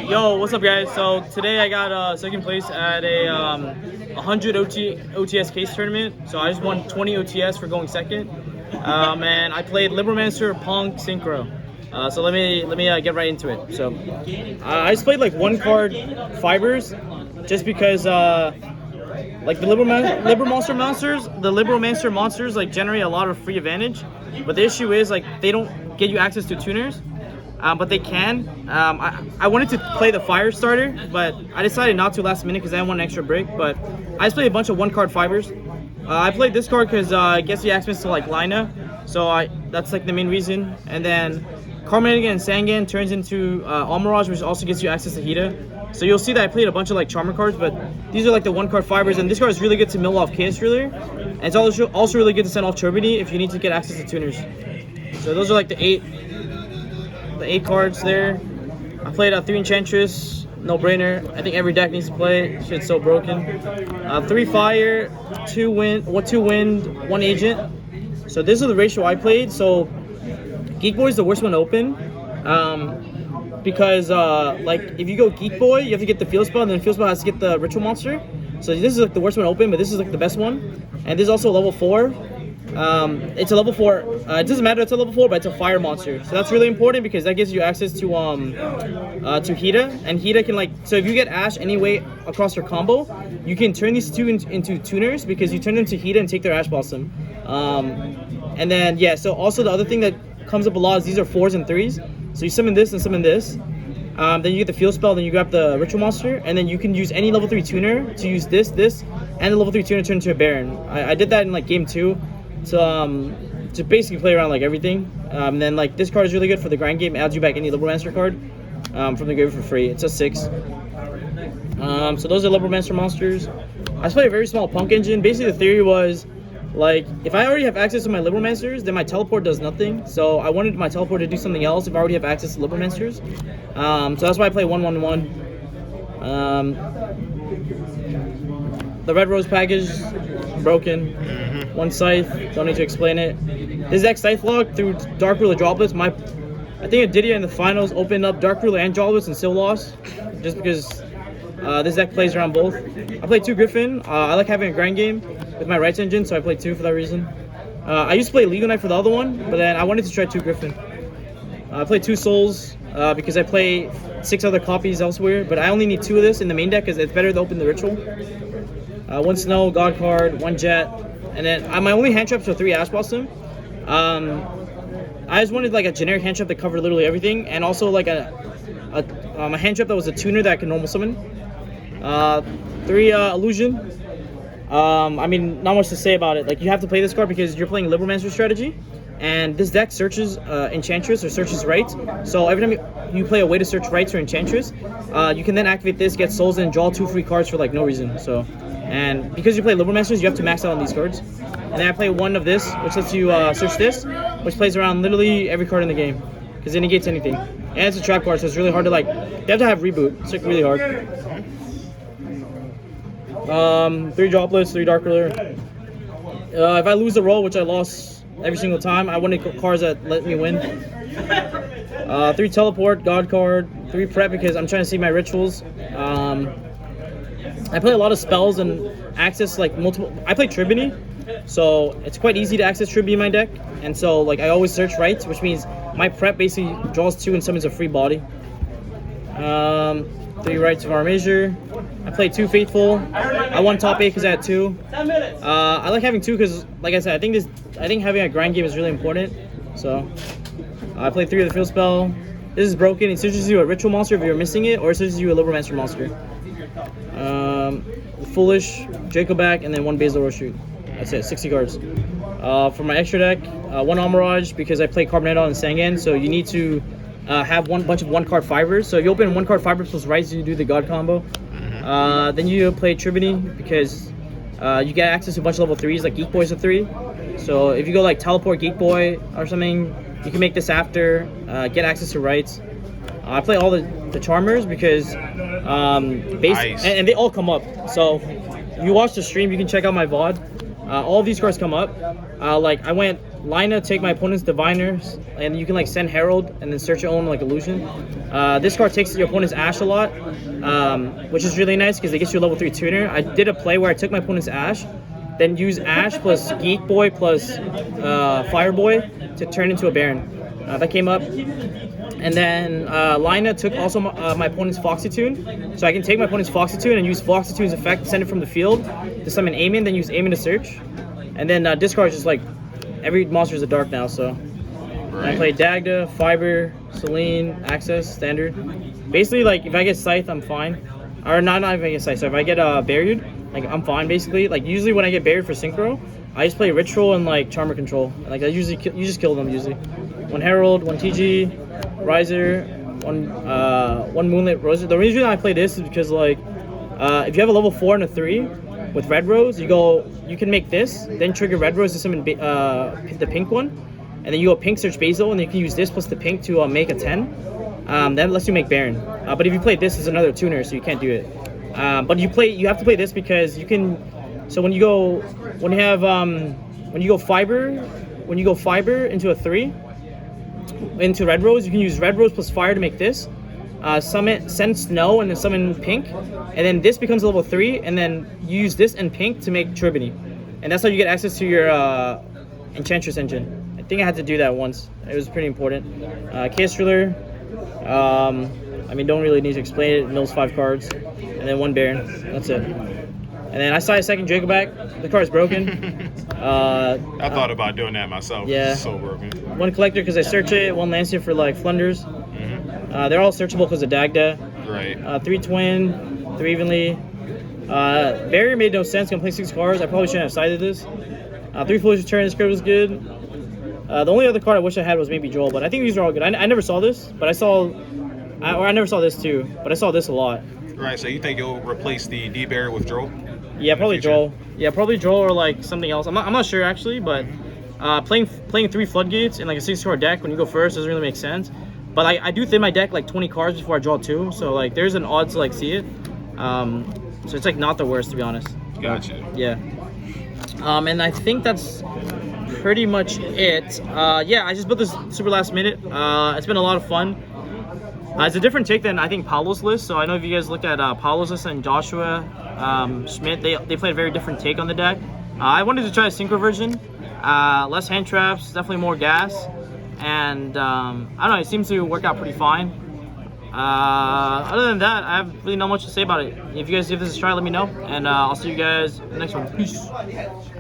Yo, what's up, guys? So today I got second place at a 100 OTS case tournament. So I just won 20 OTS for going second. And I played Libromancer Synchro. So let me get right into it. So I just played like one card fibers, just because like the Libromancer monsters like generate a lot of free advantage. But the issue is like they don't get you access to tuners. But they can. I wanted to play the fire starter, but I decided not to last minute because I didn't want an extra break. But I just played a bunch of one-card fibers. I played this card because it gets you access to like Lina, so that's like the main reason. And then Carbonating and Sangan turns into Almirage, which also gets you access to Hida. So you'll see that I played a bunch of like Charmer cards, but these are like the one-card fibers, and this card is really good to mill off Chaos Driller. And it's also really good to send off Turbidity if you need to get access to tuners. So those are like the eight cards there. I played a 3 Enchantress, no brainer. I think every deck needs to play it. Shit's so broken. 3 Fire, 2 Wind, 1 Agent. So this is the ratio I played. So Geek Boy is the worst one to open, because like if you go Geek Boy, you have to get the Field Spell, and then Field Spell has to get the Ritual Monster. So this is like the worst one to open, but this is like the best one. And this is also a level 4. It's a level 4. It doesn't matter, it's a level 4, but it's a fire monster. So that's really important because that gives you access to Hida, and Hida can like, so if you get Ash anyway across your combo, you can turn these two into tuners because you turn them to Hida and take their Ash Blossom. And then yeah, so also the other thing that comes up a lot is these are 4s and 3s. So you summon this and summon this. Then you get the Field Spell, then you grab the Ritual Monster, and then you can use any level 3 tuner to use this, and the level 3 tuner turn into a Baron. I did that in like game 2. To basically play around like everything. Then like this card is really good for the grind game. It adds you back any Libromancer card from the grave for free. It's a 6. So those are Libromancer monsters. I just played a very small Punk Engine. Basically the theory was like if I already have access to my Libromancers, then my teleport does nothing. So I wanted my teleport to do something else if I already have access to Libromancers. So that's why I play 1-1-1. The Red Rose package broken. 1 Scythe, don't need to explain it. This deck Scythe Log through Dark Ruler Droplets. I think Adidia in the finals opened up Dark Ruler and Droplets and still lost, just because this deck plays around both. I played 2 Griffin. I like having a grind game with my Rights Engine, so I played 2 for that reason. I used to play Legal Knight for the other one, but then I wanted to try 2 Griffin. I played 2 Souls because I play 6 other copies elsewhere, but I only need 2 of this in the main deck because it's better to open the Ritual. 1 Snow, God card, 1 Jet. And then my only hand traps are 3 Ash Blossom. I just wanted like a generic hand trap that covered literally everything, and also like a hand trap that was a tuner that I can normal summon. 3 Illusion. I mean, not much to say about it. Like you have to play this card because you're playing Libromancer strategy, and this deck searches Enchantress or searches Right. So every time you play a way to search Rights or Enchantress, you can then activate this, get Souls, and draw 2 free cards for like no reason. So. And because you play Libromancers, you have to max out on these cards. And then I play 1 of this, which lets you search this, which plays around literally every card in the game, because it negates anything. And it's a trap card, so it's really hard to like. You have to have reboot. It's like really hard. 3 Droplets, 3 Dark Ruler. If I lose the roll, which I lost every single time, I wanted cards that let me win. 3 Teleport, God card, 3 Prep because I'm trying to see my rituals. I play a lot of spells and access like multiple. I play Tribony, so it's quite easy to access Tribony in my deck. And so like I always search Rights, which means my prep basically draws 2 and summons a free body. 3 Rights of Armature. I played 2 Faithful. I won top 8 because I had 2. I like having 2 because, like I said, I think having a grind game is really important. So I played 3 of the Field Spell. This is broken. It searches you a Ritual Monster if you're missing it, or it searches you a Libromancer monster. Foolish, Dracoback, and then 1 Basil Roshroot. That's it, 60 cards. For my extra deck, 1 Almirage because I play Carbonated and Sangan, so you need to have bunch of 1-card fibers. So you open 1-card fibers plus Rights, you do the God combo. Then you play Tribony because you get access to a bunch of level 3s, like Geek Boy's a 3. So if you go like Teleport Geek Boy or something, you can make this after, get access to Rights. I play all the Charmers because nice. and they all come up. So if you watch the stream, you can check out my VOD. All of these cards come up. Like I went Lina, take my opponent's Diviners, and you can like send Herald and then search your own like illusion. This card takes your opponent's Ash a lot, which is really nice because it gets you a level 3 tuner. I did a play where I took my opponent's Ash, then use Ash plus Geek Boy plus Fire Boy to turn into a Baron. That came up. And then Lina took also my opponent's Foxy Tune. So I can take my opponent's Foxy Tune and use Foxy Tune's effect, send it from the field to summon Aemon, then use Aemon to search. And then discard is just like, every monster is a dark now, so. Right. I play Dagda, Fiber, Selene, Access, Standard. Basically, like, if I get Scythe, I'm fine. Or not if I get Scythe, so if I get Buried, like, I'm fine, basically. Like, usually when I get Buried for Synchro, I just play Ritual and, like, Charmer Control. Like, I usually, you just kill them, usually. 1 Herald, 1 TG, Riser, 1 Moonlit Rose. The reason I play this is because, like, if you have a level 4 and a 3 with Red Rose, you can make this, then trigger Red Rose to summon the pink one, and then you go pink search Basil, and you can use this plus the pink to make a 10. That lets you make Baron. But if you play this, it's another tuner, so you can't do it. But you have to play this because you can. So when you go Fiber into a 3 into Red Rose, you can use Red Rose plus Fire to make this. Send Snow and then summon Pink, and then this becomes a level 3, and then you use this and Pink to make Tribony, and that's how you get access to your Enchantress engine. I think I had to do that once. It was pretty important. Chaos Driller. I mean, don't really need to explain it. It mills 5 cards, and then 1 Baron. That's it. And then I saw a second Draco back. The card's broken. I thought about doing that myself. Yeah. It's so broken. 1 Collector because I search it. 1 Lancier for like Flunders. They're all searchable because of Dagda. Right. 3 Twin, 3 Evenly. Barrier made no sense. I'm playing 6 cards. I probably shouldn't have sided this. 3 Foolish Return. This card was good. The only other card I wish I had was maybe Joel, but I think these are all good. I never saw this, but I never saw this too, but I saw this a lot. Right. So you think you'll replace the D Barrier with Joel? Yeah, probably Joel. Yeah, probably Joel or like something else. I'm not sure actually, but playing 3 Floodgates in like a 6-card deck when you go first doesn't really make sense. But I do thin my deck like 20 cards before I draw 2, so like there's an odds to like see it. So it's like not the worst, to be honest. Gotcha. Yeah. And I think that's pretty much it. Yeah, I just built this super last minute. It's been a lot of fun. It's a different take than I think Paolo's list. So I know if you guys looked at Paolo's list and Joshua Schmidt, they played a very different take on the deck. I wanted to try a Synchro version. Less hand traps, definitely more gas. And I don't know, it seems to work out pretty fine. Other than that, I have really not much to say about it. If you guys give this a try, let me know, and I'll see you guys in the next one. Peace.